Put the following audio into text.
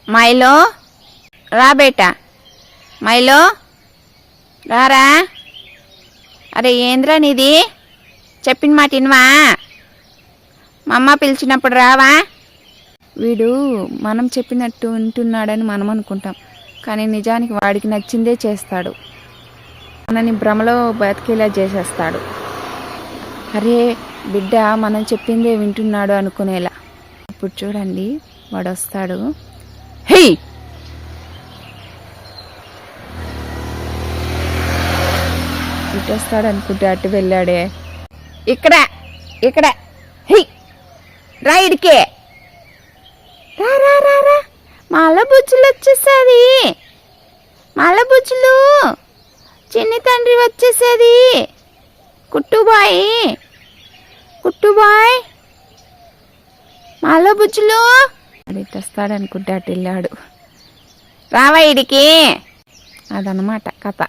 మైలో రా బేటా, మైలో రారా. అరే ఏంద్రా నీది, చెప్పిన మాట వినవా? మా అమ్మ పిలిచినప్పుడు రావా? వీడు మనం చెప్పినట్టు వింటున్నాడని మనం అనుకుంటాం, కానీ నిజానికి వాడికి నచ్చిందే చేస్తాడు. మనని భ్రమలో బతికేలా చేసేస్తాడు. అరే బిడ్డ మనం చెప్పిందే వింటున్నాడు అనుకునేలా. ఇప్పుడు చూడండి వాడు వస్తాడు. హే ఇటు వస్తాడు అనుకుంటే అటు వెళ్ళాడే. ఇక్కడ ఇక్కడ హే రా, ఇడికే రా రా రా రా. మాల బుజ్జులు వచ్చేసేది, మాల బుజ్జులు. చిన్ని తండ్రి వచ్చేసేది. కుట్టుబాయ్, కుట్టుబాయ్, మాల బుజ్జులు. ఇటు వస్తాడు అనుకుంటే అటు వెళ్ళాడు. రావా ఇడికి. అదనమాట కథ.